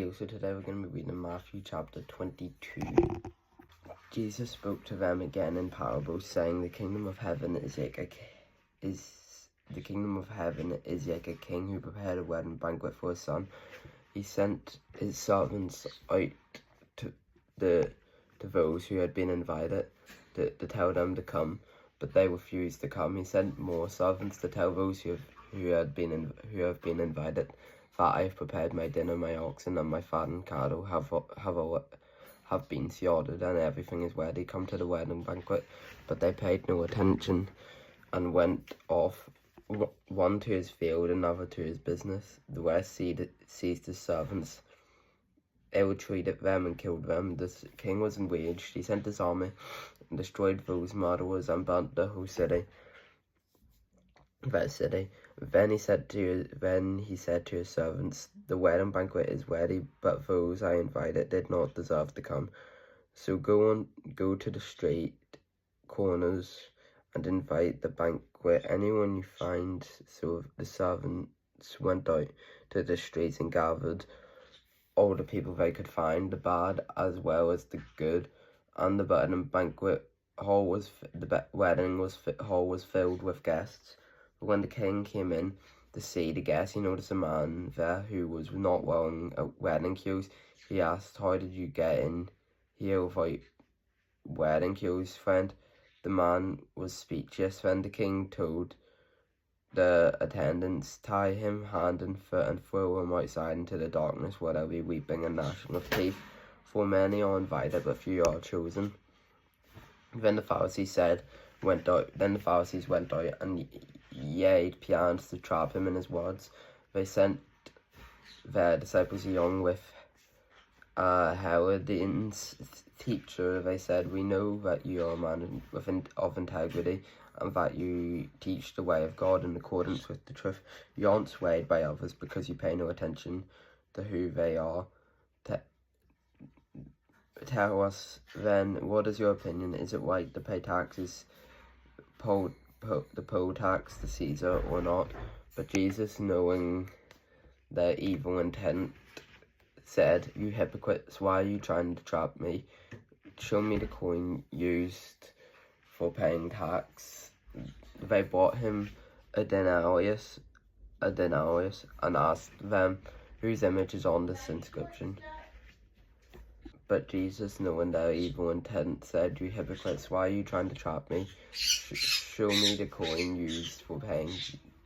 Mathew. So today we're going to be reading Matthew chapter 22. Jesus spoke to them again in parables, saying, The kingdom of heaven is like a king who prepared a wedding banquet for his son. He sent his servants out to those who had been invited to tell them to come, but they refused to come. He sent more servants to tell those who have been invited that I have prepared my dinner. My oxen and my fattened cattle have been slaughtered, and everything is ready. Come to the wedding banquet. But they paid no attention and went off, one to his field, another to his business. The rest seized his servants, ill-treated them and killed them. The king was enraged. He sent his army and destroyed those murderers and burnt the whole city. Then he said to his servants, The wedding banquet is ready, but those I invited did not deserve to come. So go to the street corners and invite the banquet anyone you find. So the servants went out to the streets and gathered all the people they could find, the bad as well as the good, and the wedding banquet hall was filled with guests. But when the king came in to see the guests, he noticed a man there who was not wearing wedding clothes. He asked, How did you get in here without wedding clothes, friend? The man was speechless. Then the king told the attendants, Tie him hand and foot and throw him outside into the darkness, where there will be weeping and gnashing of teeth. For many are invited, but few are chosen. Then the Pharisees went out and laid plans to trap him in his words. They sent their disciples along with Herodians. Teacher, they said, We know that you are a man of integrity, and that you teach the way of God in accordance with the truth. You aren't swayed by others because you pay no attention to who they are. Tell us then, what is your opinion? Is it right to pay taxes, the poll tax to Caesar, or not? But Jesus, knowing their evil intent, said, You hypocrites, why are you trying to trap me? Show me the coin used for paying tax. They brought him a denarius, and asked them, Whose image is on this inscription? But Jesus, knowing their evil intent, said, You hypocrites, why are you trying to trap me? Show me the coin used for paying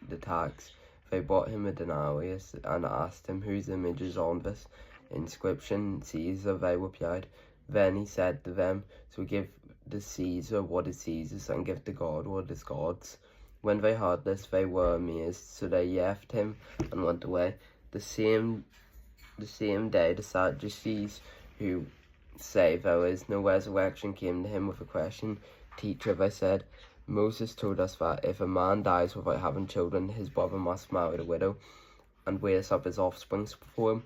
the tax. They brought him a denarius and asked him, Whose image is on this inscription? Caesar, they replied. Then he said to them, So give to Caesar what is Caesar's, and give to God what is God's. When they heard this, they were amazed, so they left him and went away. The same day, the Sadducees, who say there is no resurrection, came to him with a question. Teacher, they said, Moses told us that if a man dies without having children, his brother must marry the widow and raise up his offspring for him.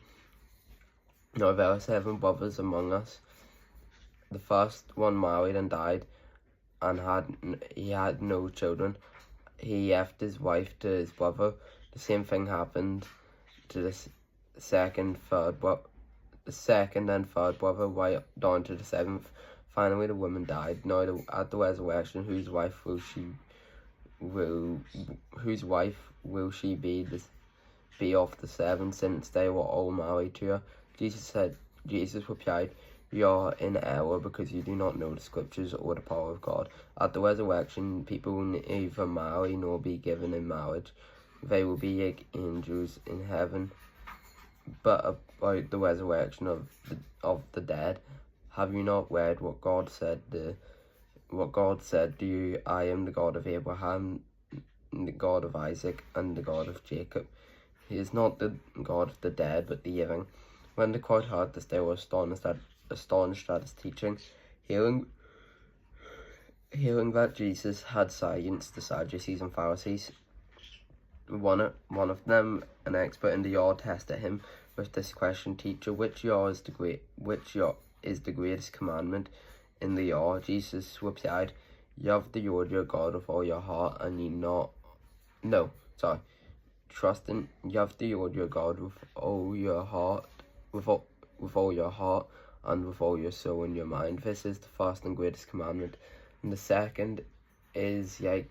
Now there are 7 brothers among us. The first one married and died, and he had no children. He left his wife to his brother. The same thing happened to the second and third brother, right down to the 7th. Finally, the woman died. Now, at the resurrection, whose wife will she be of the 7, since they were all married to her? Jesus replied, You are in error, because you do not know the scriptures or the power of God. At the resurrection, people will neither marry nor be given in marriage. They will be like angels in heaven. But about the resurrection of the dead, have you not read what God said to you? I am the God of Abraham, the God of Isaac, and the God of Jacob. He is not the God of the dead, but the living. When the crowd heard this, they were astonished at his teaching. Hearing that Jesus had silenced the Sadducees and Pharisees, one of them, an expert in the law, tested him with this question. Teacher, which is the greatest commandment in the law? Jesus replied, Love the Lord your God with all your heart, and love the Lord your God with all your heart with all your heart and with all your soul and your mind. This is the first and greatest commandment. And the second is like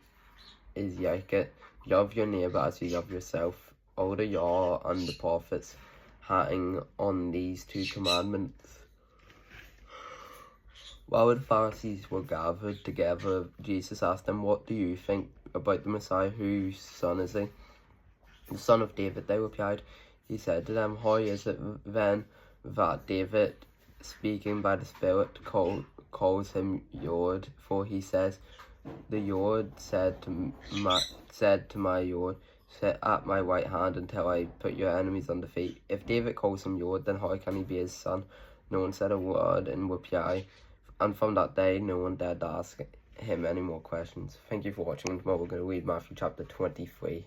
it. Love your neighbour as you love yourself. All the law and the prophets hang on these two commandments. While the Pharisees were gathered together, Jesus asked them, "What do you think about the Messiah? Whose son is he?" "The son of David," they replied. He said to them, "How is it then that David, speaking by the Spirit, calls him Lord? For he says, 'The Lord said to my Lord, sit at my right hand until I put your enemies under feet.' If David calls him Lord, then how can he be his son?" No one said a word in reply, and from that day no one dared to ask him any more questions. Thank you for watching, and tomorrow we're going to read Matthew chapter 23.